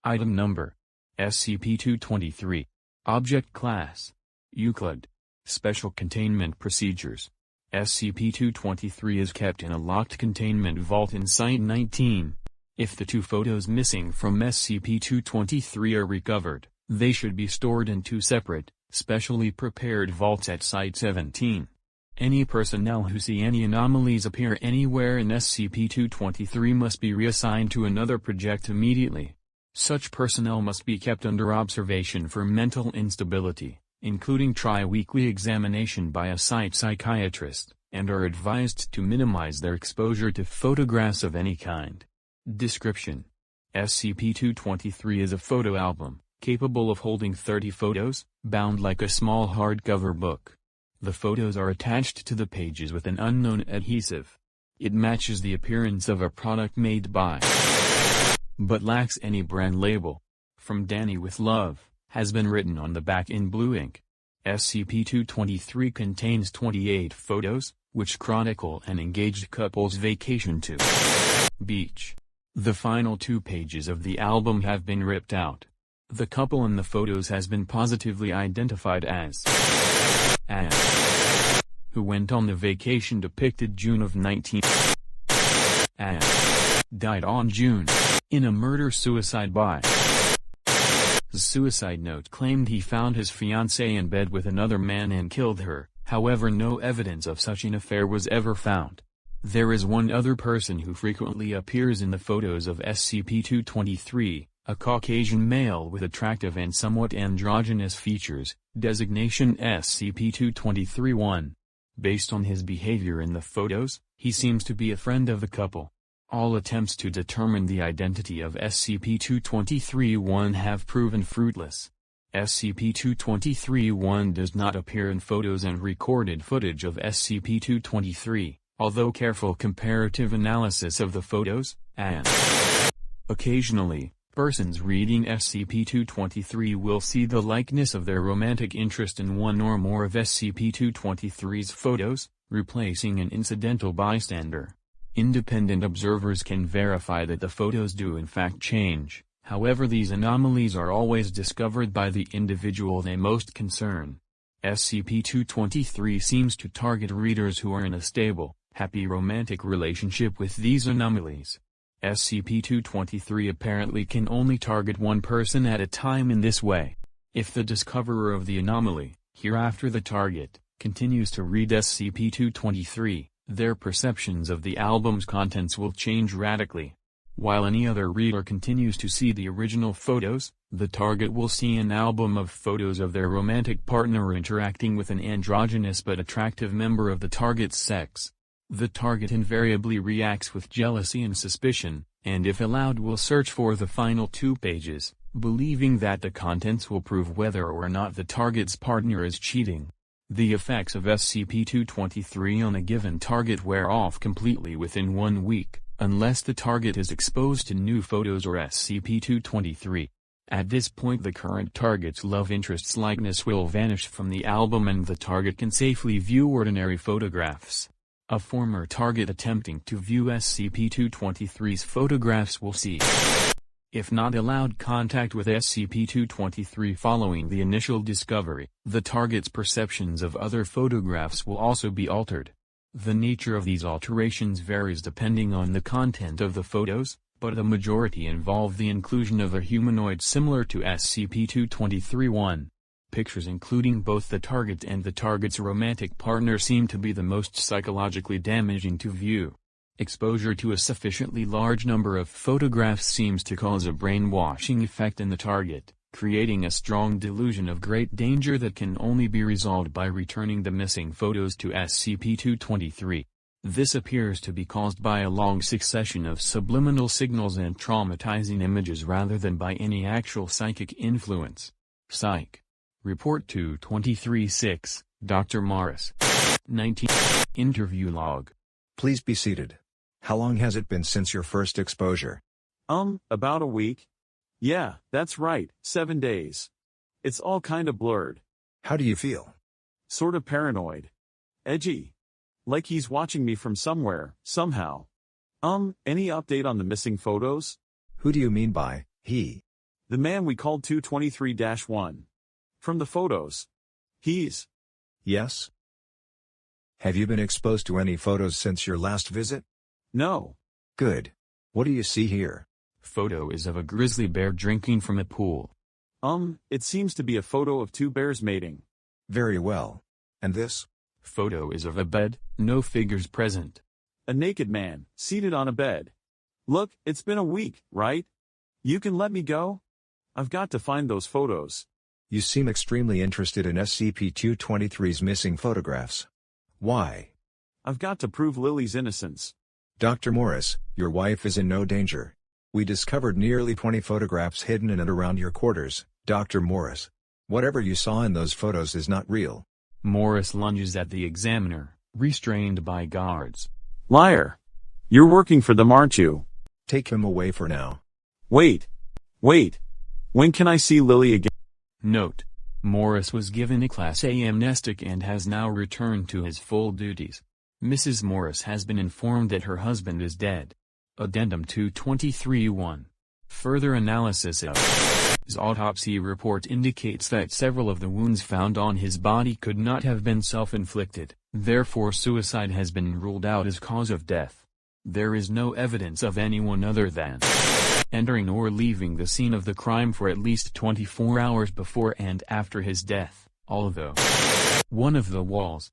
Item Number: SCP-223. Object Class: Euclid. Special Containment Procedures: SCP-223 is kept in a locked containment vault in Site-19. If the 2 photos missing from SCP-223 are recovered, they should be stored in 2 separate, specially prepared vaults at Site-17. Any personnel who see any anomalies appear anywhere in SCP-223 must be reassigned to another project immediately. Such personnel must be kept under observation for mental instability, including tri-weekly examination by a site psychiatrist, and are advised to minimize their exposure to photographs of any kind. Description: SCP-223 is a photo album, capable of holding 30 photos, bound like a small hardcover book. The photos are attached to the pages with an unknown adhesive. It matches the appearance of a product made by, but lacks any brand label. From Danny with Love, has been written on the back in blue ink. SCP-223 contains 28 photos, which chronicle an engaged couple's vacation to beach. The final 2 pages of the album have been ripped out. The couple in the photos has been positively identified as Anne, who went on the vacation depicted June of 19. Anne died on June, in a murder-suicide by. The suicide note claimed he found his fiancée in bed with another man and killed her, however no evidence of such an affair was ever found. There is one other person who frequently appears in the photos of SCP-223, a Caucasian male with attractive and somewhat androgynous features, designation SCP-223-1. Based on his behavior in the photos, he seems to be a friend of the couple. All attempts to determine the identity of SCP-223-1 have proven fruitless. SCP-223-1 does not appear in photos and recorded footage of SCP-223, although careful comparative analysis of the photos, and occasionally, persons reading SCP-223 will see the likeness of their romantic interest in one or more of SCP-223's photos, replacing an incidental bystander. Independent observers can verify that the photos do in fact change, however these anomalies are always discovered by the individual they most concern. SCP-223 seems to target readers who are in a stable, happy romantic relationship with these anomalies. SCP-223 apparently can only target one person at a time in this way. If the discoverer of the anomaly, hereafter the target, continues to read SCP-223, their perceptions of the album's contents will change radically. While any other reader continues to see the original photos, the target will see an album of photos of their romantic partner interacting with an androgynous but attractive member of the target's sex. The target invariably reacts with jealousy and suspicion, and if allowed will search for the final 2 pages, believing that the contents will prove whether or not the target's partner is cheating. The effects of SCP-223 on a given target wear off completely within 1 week, unless the target is exposed to new photos or SCP-223. At this point the current target's love interest's likeness will vanish from the album and the target can safely view ordinary photographs. A former target attempting to view SCP-223's photographs will see, if not allowed contact with SCP-223 following the initial discovery, the target's perceptions of other photographs will also be altered. The nature of these alterations varies depending on the content of the photos, but the majority involve the inclusion of a humanoid similar to SCP-223-1. Pictures including both the target and the target's romantic partner seem to be the most psychologically damaging to view. Exposure to a sufficiently large number of photographs seems to cause a brainwashing effect in the target, creating a strong delusion of great danger that can only be resolved by returning the missing photos to SCP-223. This appears to be caused by a long succession of subliminal signals and traumatizing images rather than by any actual psychic influence. Psych. Report 223-6, Dr. Morris. 19. Interview log. Please be seated. How long has it been since your first exposure? About a week. Yeah, that's right, 7 days. It's all kinda blurred. How do you feel? Sorta paranoid. Edgy. Like he's watching me from somewhere, somehow. Any update on the missing photos? Who do you mean by, he? The man we called 223-1. From the photos. He's... Yes? Have you been exposed to any photos since your last visit? No. Good. What do you see here? Photo is of a grizzly bear drinking from a pool. It seems to be a photo of two bears mating. Very well. And this? Photo is of a bed, no figures present. A naked man, seated on a bed. Look, it's been a week, right? You can let me go? I've got to find those photos. You seem extremely interested in SCP-223's missing photographs. Why? I've got to prove Lily's innocence. Dr. Morris, your wife is in no danger. We discovered nearly 20 photographs hidden in and around your quarters, Dr. Morris. Whatever you saw in those photos is not real. Morris lunges at the examiner, restrained by guards. Liar! You're working for them, aren't you? Take him away for now. Wait. When can I see Lily again? Note: Morris was given a Class A amnestic and has now returned to his full duties. Mrs. Morris has been informed that her husband is dead. Addendum 223-1. Further analysis of his autopsy report indicates that several of the wounds found on his body could not have been self-inflicted, therefore suicide has been ruled out as cause of death. There is no evidence of anyone other than entering or leaving the scene of the crime for at least 24 hours before and after his death, although one of the walls